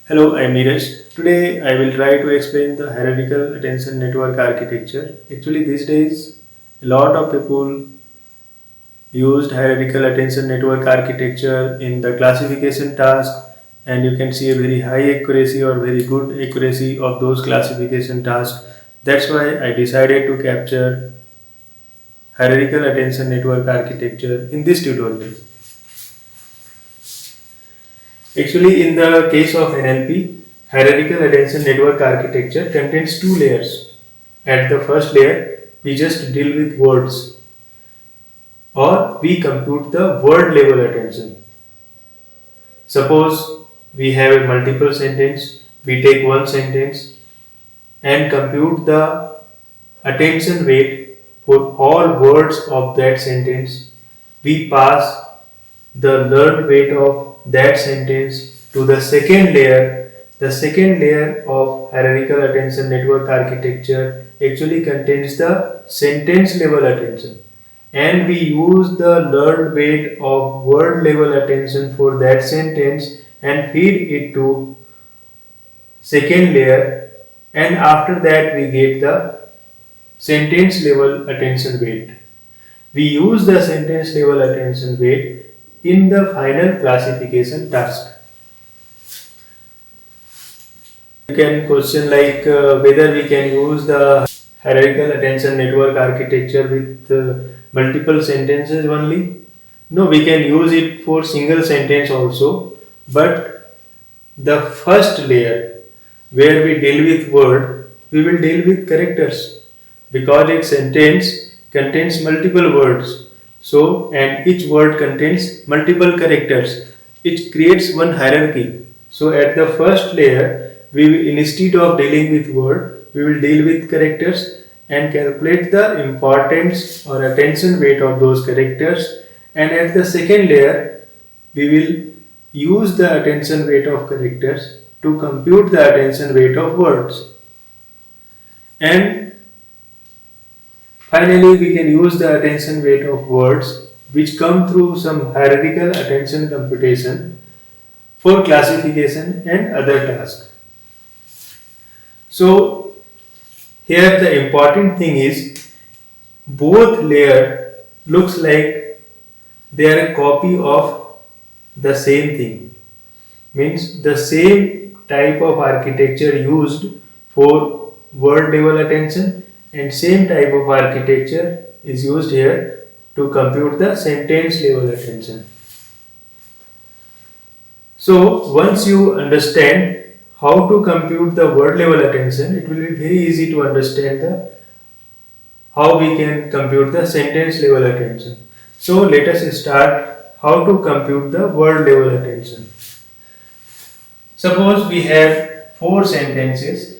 Hello, I'm Neeraj. Today I will try to explain the hierarchical attention network architecture. Actually, these days, a lot of people used hierarchical attention network architecture in the classification task, and you can see a very high accuracy or very good accuracy of those classification tasks. That's why I decided to capture hierarchical attention network architecture in this tutorial. Actually, in the case of NLP, hierarchical attention network architecture contains two layers. At the first layer, we just deal with words or we compute the word level attention. Suppose we have a multiple sentence, we take one sentence and compute the attention weight for all words of that sentence. We pass the learned weight of that sentence to the second layer. The second layer of hierarchical attention network architecture actually contains the sentence level attention, and we use the learned weight of word level attention for that sentence and feed it to second layer, and after that we get the sentence level attention weight. We use the sentence level attention weight in the final classification task. You can question like whether we can use the hierarchical attention network architecture with multiple sentences only. No, we can use it for single sentence also, but the first layer where we deal with word, we will deal with characters because a sentence contains multiple words. So, and each word contains multiple characters. It creates one hierarchy. So, at the first layer, instead of dealing with word, we will deal with characters and calculate the importance or attention weight of those characters. And at the second layer, we will use the attention weight of characters to compute the attention weight of words. And finally, we can use the attention weight of words which come through some hierarchical attention computation for classification and other tasks. So, here the important thing is both layer looks like they are a copy of the same thing. Means the same type of architecture used for word level attention and same type of architecture is used here to compute the sentence level attention. So once you understand how to compute the word level attention, it will be very easy to understand the how we can compute the sentence level attention. So let us start how to compute the word level attention. Suppose we have four sentences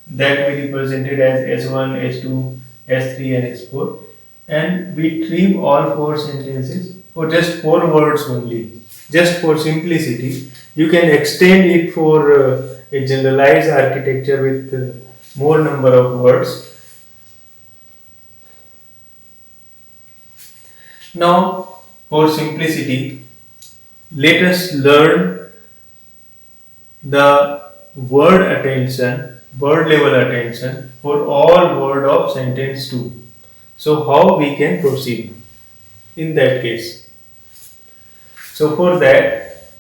that we represented as S1, S2, S3 and S4, and we trim all four sentences for just four words only. Just for simplicity, you can extend it for a generalized architecture with more number of words. Now, for simplicity, let us learn the word level attention for all word of sentence 2. So how we can proceed in that case? So for that,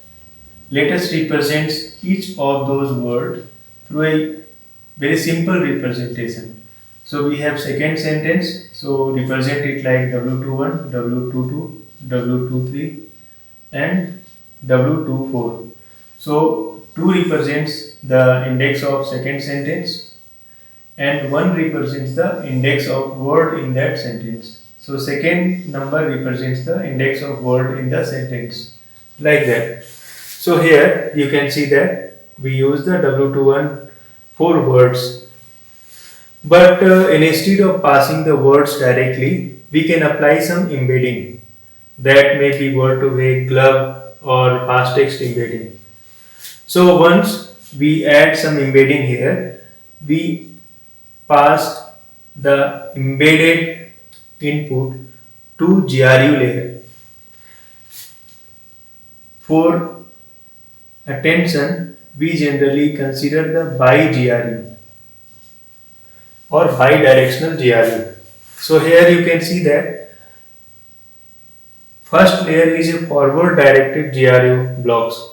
let us represent each of those words through a very simple representation. So we have second sentence, so represent it like W21, W22, W23 and W24. So 2 represents the index of second sentence and 1 represents the index of word in that sentence. So second number represents the index of word in the sentence, like that. So here you can see that we use the W21 for words, but instead of passing the words directly, we can apply some embedding. That may be word2vec, glove or fast text embedding. So once we add some embedding here, we pass the embedded input to GRU layer. For attention, we generally consider the bi-GRU or bidirectional GRU. So here you can see that first layer is a forward directed GRU blocks.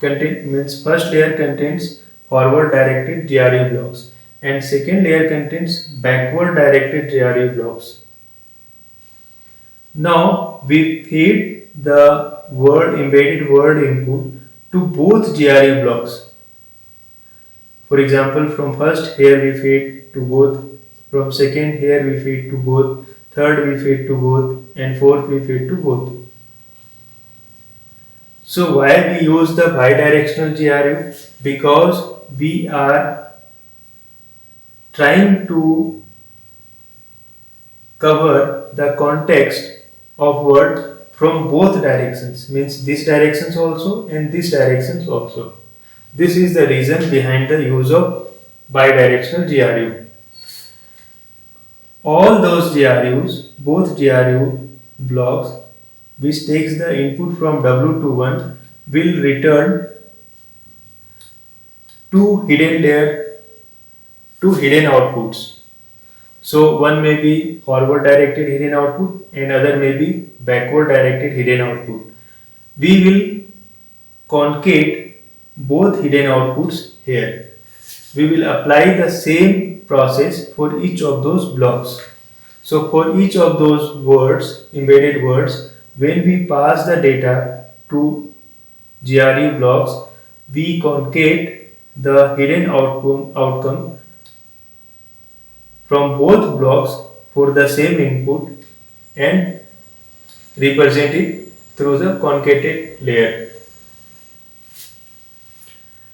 Means first layer contains forward directed GRU blocks and second layer contains backward directed GRU blocks. Now we feed the embedded word input to both GRU blocks. For example, from first here we feed to both, from second here we feed to both, third we feed to both, and fourth we feed to both. So why we use the bidirectional GRU? Because we are trying to cover the context of word from both directions, means this directions also and this directions also. This is the reason behind the use of bidirectional GRU. All those GRUs, both GRU blocks which takes the input from W to 1 will return two hidden outputs. So one may be forward directed hidden output and other may be backward directed hidden output. We will concate both hidden outputs here. We will apply the same process for each of those blocks. So for each of those words, embedded words, when we pass the data to GRU blocks, we concate the hidden outcome from both blocks for the same input and represent it through the concatenated layer.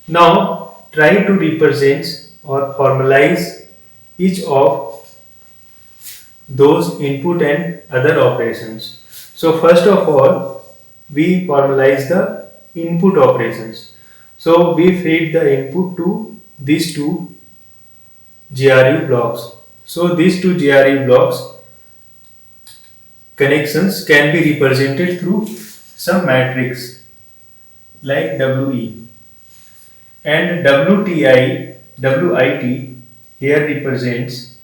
Now try to represent or formalize each of those input and other operations. So first of all, we formalize the input operations. So we feed the input to these two GRU blocks. So these two GRU blocks connections can be represented through some matrix like WE. And WIT here represents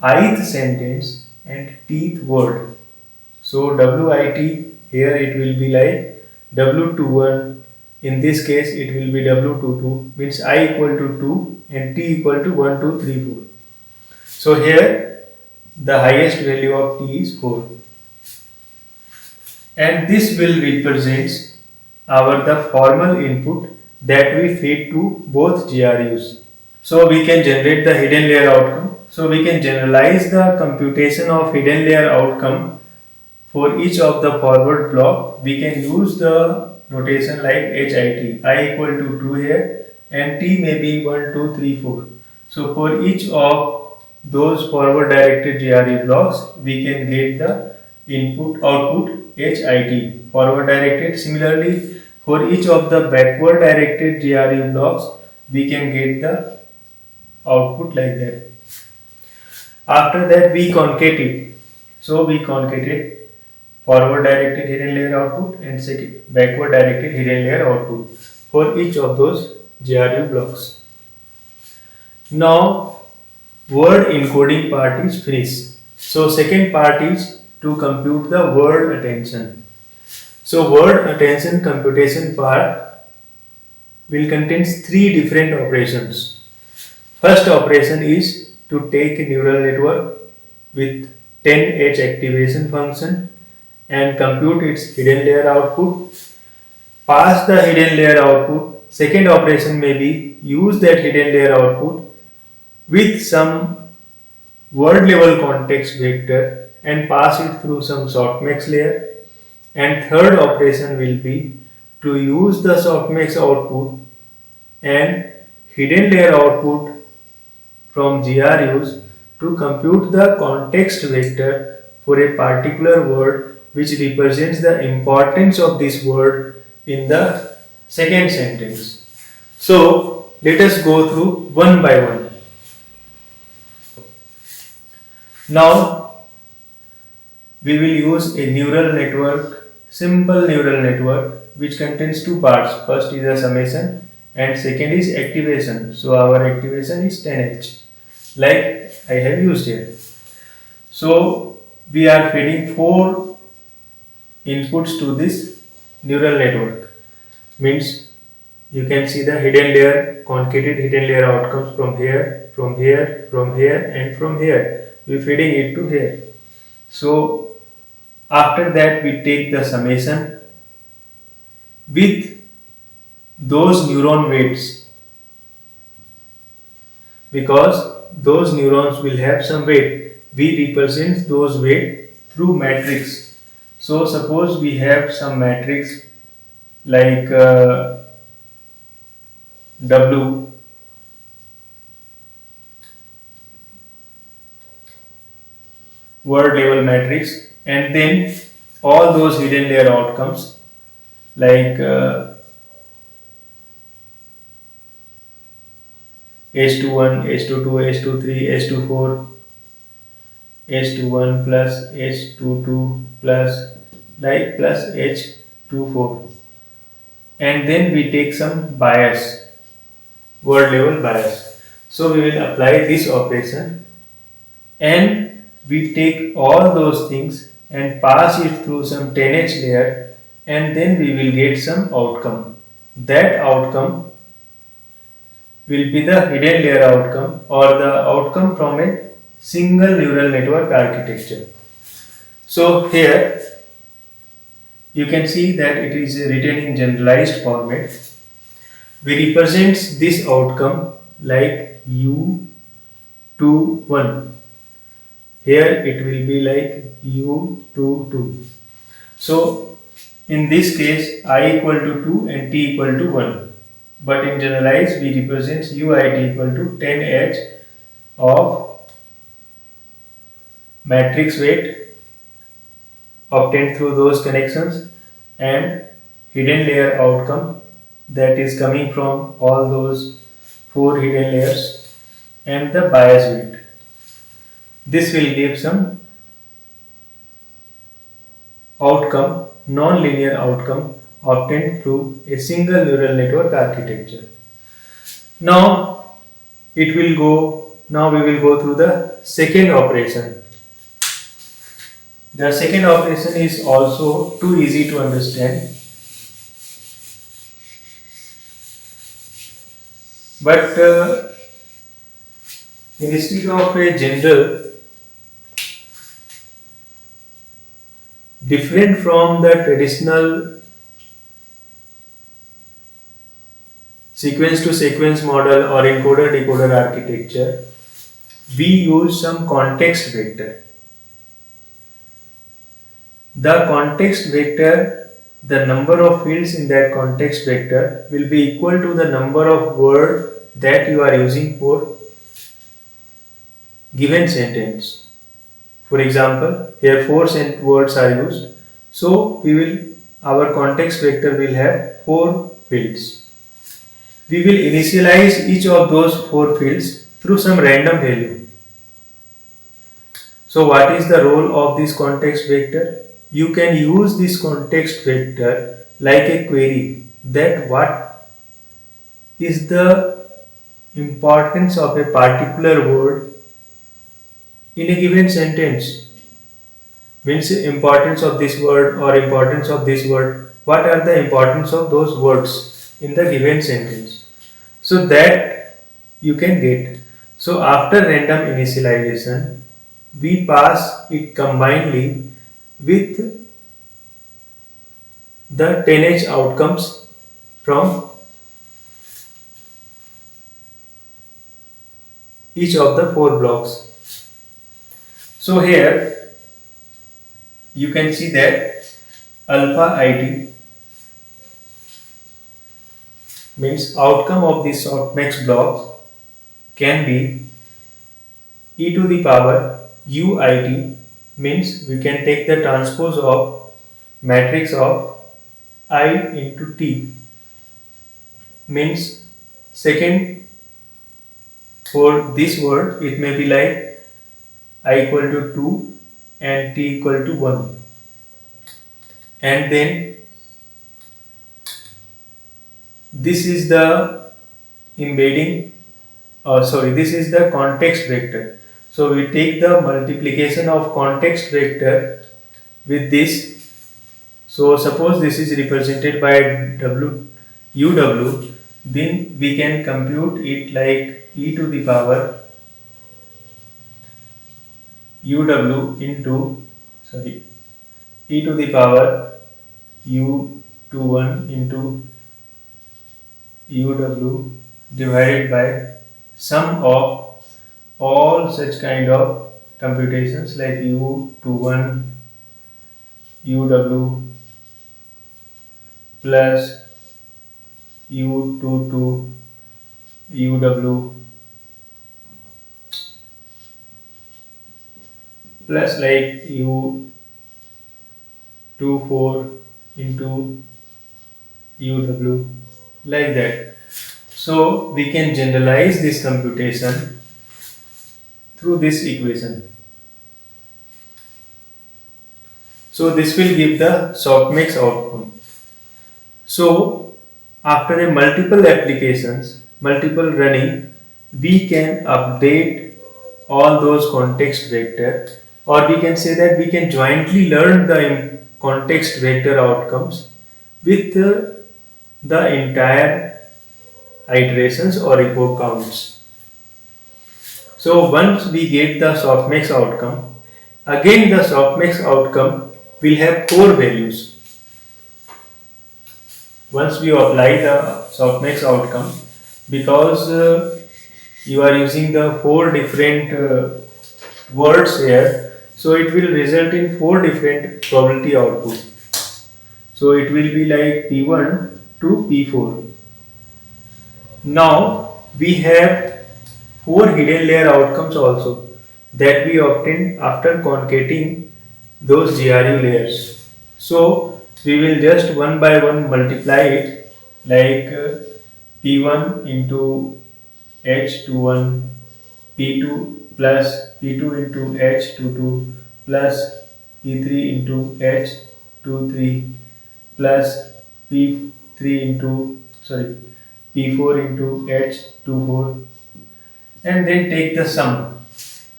ith sentence and tth word. So WIT here it will be like W21, in this case it will be W22, means I equal to 2 and T equal to 1, 2, 3, 4. So here the highest value of T is 4. And this will represent the formal input that we feed to both GRUs. So we can generate the hidden layer outcome. So we can generalize the computation of hidden layer outcome for each of the forward block. We can use the notation like HIT, I equal to 2 here and T may be 1, 2, 3, 4. So for each of those forward directed GRU blocks, we can get the output HIT, forward directed. Similarly, for each of the backward directed GRU blocks, we can get the output like that. After that, we concate it. So we concatenate forward directed hidden layer output and second backward directed hidden layer output for each of those GRU blocks. Now, word encoding part is finished. So second part is to compute the word attention. So word attention computation part will contain three different operations. First operation is to take a neural network with 10H activation function and compute its hidden layer output. Pass the hidden layer output. Second operation may be use that hidden layer output with some word level context vector and pass it through some softmax layer. And third operation will be to use the softmax output and hidden layer output from GRUs to compute the context vector for a particular word which represents the importance of this word in the second sentence. So let us go through one by one. Now we will use a neural network, simple neural network which contains two parts. First is a summation and second is activation. So our activation is 10H, like I have used here. So we are feeding 4 inputs to this neural network. Means you can see the hidden layer, concatenated hidden layer outcomes from here, from here, from here, and from here. We are feeding it to here. So after that we take the summation with those neuron weights, because those neurons will have some weight. We represent those weight through matrix. So suppose we have some matrix like W, word level matrix, and then all those hidden layer outcomes like H21, H22, H23, H24, H21 plus H22 plus like plus H24, and then we take some bias, word level bias. So we will apply this operation and we take all those things and pass it through some 10H layer, and then we will get some outcome. That outcome will be the hidden layer outcome or the outcome from a single neural network architecture. So here you can see that it is written in generalized format. We represent this outcome like U21. Here it will be like U22. So in this case I equal to 2 and t equal to 1. But in generalized we represent UIT equal to 10H of matrix weight obtained through those connections and hidden layer outcome that is coming from all those 4 hidden layers and the bias weight. This will give some outcome, non-linear outcome obtained through a single neural network architecture. Now we will go through the second operation. The second operation is also too easy to understand, but instead of a general, different from the traditional sequence to sequence model or encoder decoder architecture, we use some context vector. The context vector, the number of fields in that context vector will be equal to the number of words that you are using for given sentence. For example, here 4 words are used, so our context vector will have 4 fields. We will initialize each of those 4 fields through some random value. So what is the role of this context vector? You can use this context vector like a query, that what is the importance of a particular word in a given sentence. Means importance of this word or importance of this word. What are the importance of those words in the given sentence? So that you can get. So after random initialization, we pass it combinedly with the 10H outcomes from each of the 4 blocks. So here you can see that alpha IT means outcome of this softmax block can be e to the power UIT, means we can take the transpose of matrix of I into T, means second for this word it may be like I equal to 2 and T equal to 1, and then this is the embedding, this is the context vector. So we take the multiplication of context vector with this. So suppose this is represented by w uw, then we can compute it like e to the power uw into, e to the power u21 into uw divided by sum of all such kind of computations like u21 uw plus u22 uw plus like u24 into uw, like that. So we can generalize this computation through this equation. So this will give the softmax outcome. So after a multiple applications, multiple running, we can update all those context vector, or we can say that we can jointly learn the context vector outcomes with the entire iterations or report counts. So once we get the softmax outcome, again the softmax outcome will have 4 values. Once we apply the softmax outcome, because you are using the 4 different words here, so it will result in 4 different probability output. So it will be like P1 to P4. Now we have 4 hidden layer outcomes also that we obtained after concatenating those GRU layers. So we will just one by one multiply it, like P1 into H21, P2 plus P2 into H22 plus P3 into H23 plus P4 into H24, and then take the sum.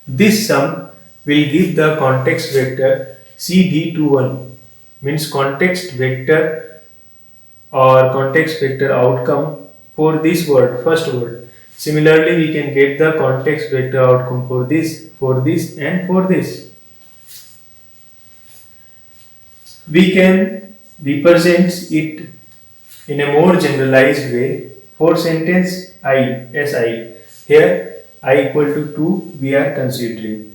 This sum will give the context vector CD21, means context vector or context vector outcome for this word, first word. Similarly, we can get the context vector outcome for this, and for this. We can represent it in a more generalized way for sentence I, SI. Here I equal to 2 we are considering.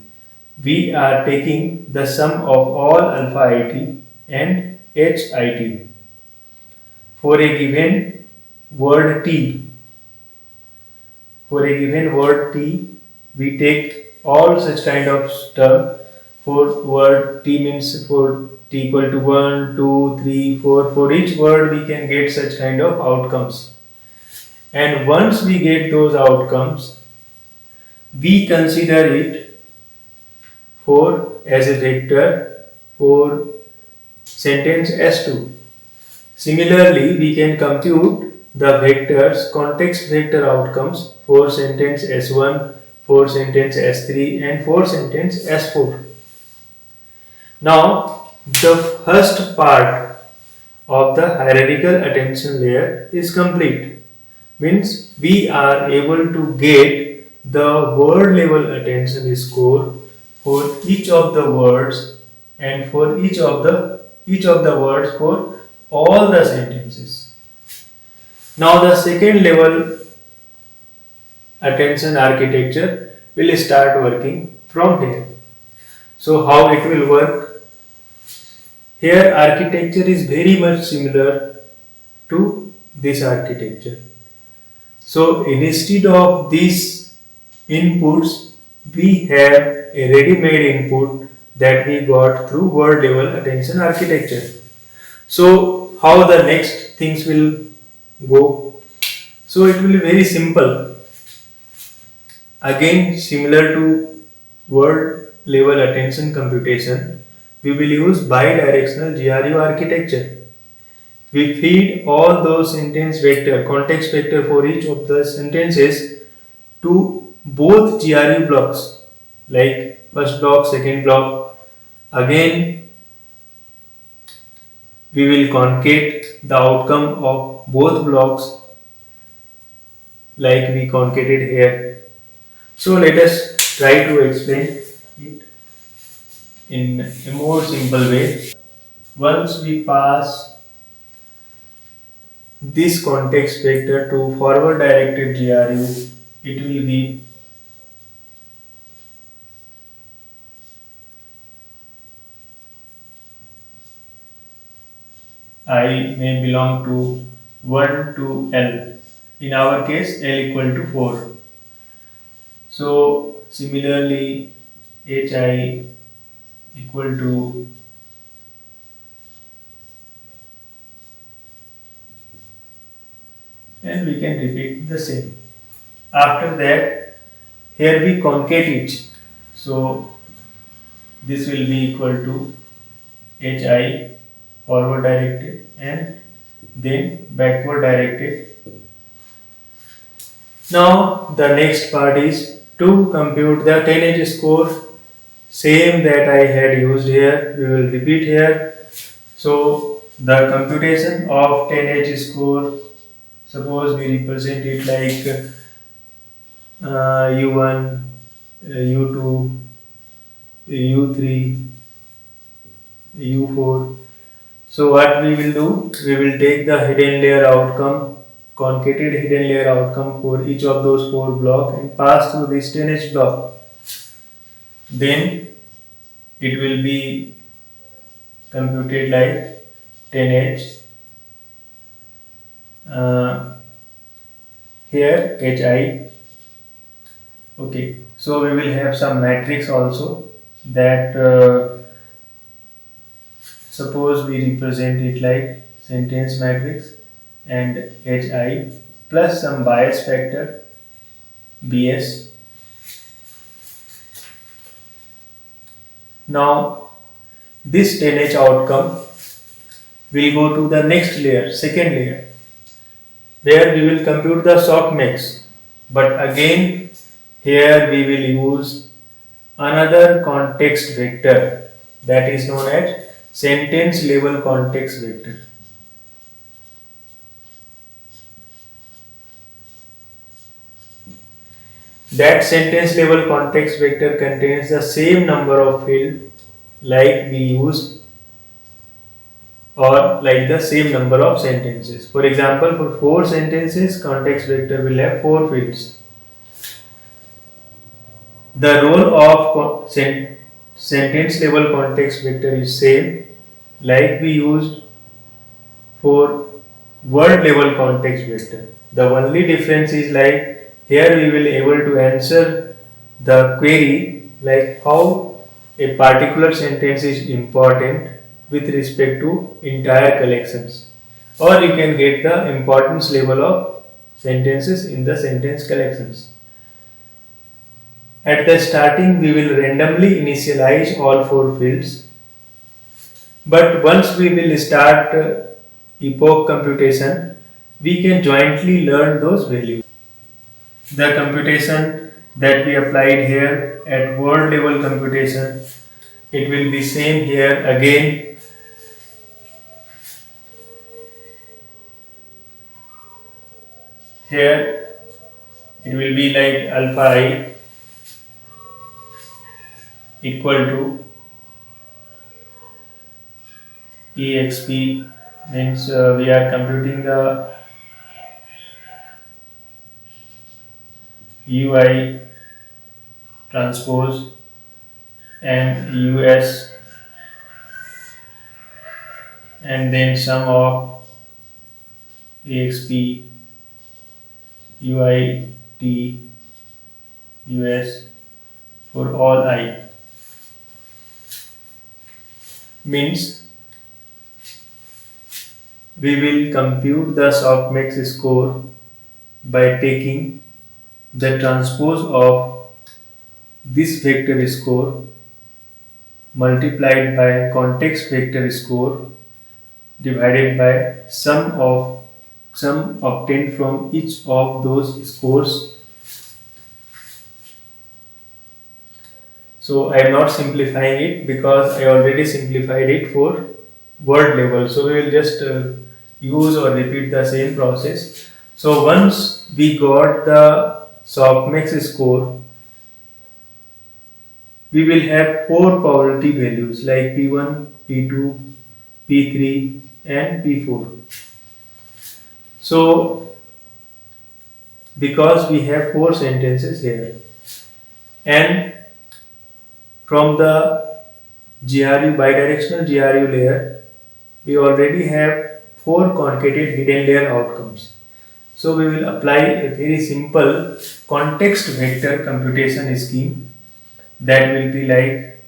We are taking the sum of all alpha IT and HIT for a given word T. For a given word T, we take all such kind of term. For word T means for T equal to 1, 2, 3, 4. For each word we can get such kind of outcomes. And once we get those outcomes, we consider it as a vector for sentence S2. Similarly, we can compute the vectors, context vector outcomes for sentence S1, for sentence S3 and for sentence S4. Now, the first part of the hierarchical attention layer is complete. Means we are able to get the word level attention score for each of the words and for each of the words for all the sentences. Now the second level attention architecture will start working from here. So how it will work? Here architecture is very much similar to this architecture. So instead of these inputs, we have a ready-made input that we got through word level attention architecture. So how the next things will go? So it will be very simple. Again, similar to word level attention computation, we will use bidirectional GRU architecture. We feed all those sentence vector, context vector for each of the sentences to both GRU blocks, like first block, second block. Again, we will concate the outcome of both blocks like we concated here. So let us try to explain it in a more simple way. Once we pass this context vector to forward directed GRU, it will be I may belong to 1 to L. In our case, L equal to 4. So similarly, HI equal to and we can repeat the same. After that, here we concate it. So this will be equal to HI forward directed and then backward directed. Now the next part is to compute the 10H score, same that I had used here, we will repeat here. So the computation of 10H score, suppose we represent it like U1, U2, U3, U4. So what we will do, we will take the hidden layer outcome, concatenated hidden layer outcome for each of those 4 blocks and pass through this 10H block. Then it will be computed like 10H. Here HI. Okay, so we will have some matrix also that suppose we represent it like sentence matrix and HI plus some bias factor BS. Now this 10H outcome will go to the next layer, second layer, where we will compute the softmax. But again, here we will use another context vector that is known as sentence level context vector. That sentence level context vector contains the same number of fields like we used or like the same number of sentences. For example, for 4 sentences, context vector will have 4 fields. The role of sentence level context vector is same like we used for word level context vector. The only difference is like here we will able to answer the query like how a particular sentence is important with respect to entire collections, or you can get the importance level of sentences in the sentence collections. At the starting we will randomly initialize all 4 fields, but once we will start epoch computation, we can jointly learn those values. The computation that we applied here at word level computation, it will be same here again. Here it will be like alpha I equal to exp, means we are computing the ui transpose and us and then sum of exp uit us for all I, means we will compute the softmax score by taking the transpose of this vector score multiplied by context vector score divided by sum obtained from each of those scores. So I am not simplifying it because I already simplified it for word level. So we will just use or repeat the same process. So once we got the softmax score, we will have four probability values like P1, P2, P3 and P4. So because we have four sentences here and from the GRU bidirectional GRU layer, we already have four concatenated hidden layer outcomes. So we will apply a very simple context vector computation scheme that will be like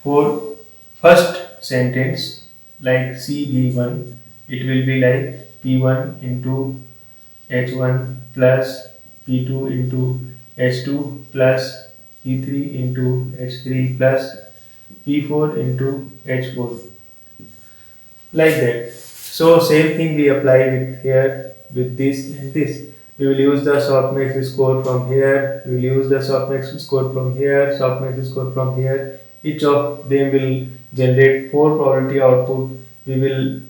for first sentence like CB1, it will be like P1 into H1 plus P2 into H2 plus P3 into H3 plus P4 into H4 like that. So same thing we apply with here with this and this. We will use the softmax score from here. We will use the softmax score from here. Softmax score from here. Each of them will generate four probability output. We will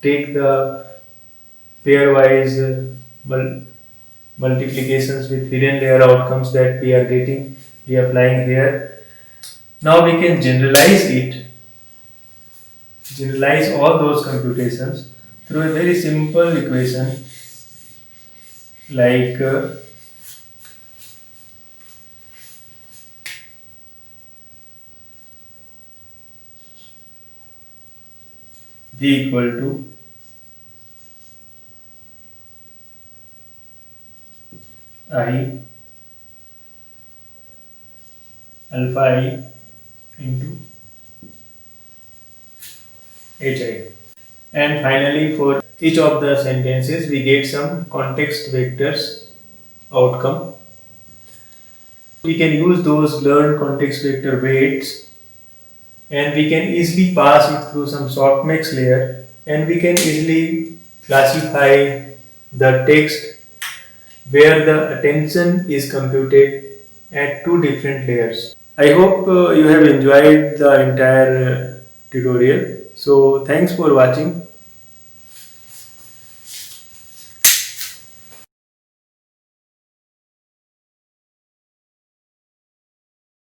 take the pairwise multiplications with hidden layer outcomes that we are getting. We are applying here. Now we can generalize all those computations through a very simple equation like V equal to I alpha I into HI. And finally, for each of the sentences, we get some context vectors outcome. We can use those learned context vector weights and we can easily pass it through some softmax layer and we can easily classify the text where the attention is computed at two different layers. I hope you have enjoyed the entire tutorial. So thanks for watching.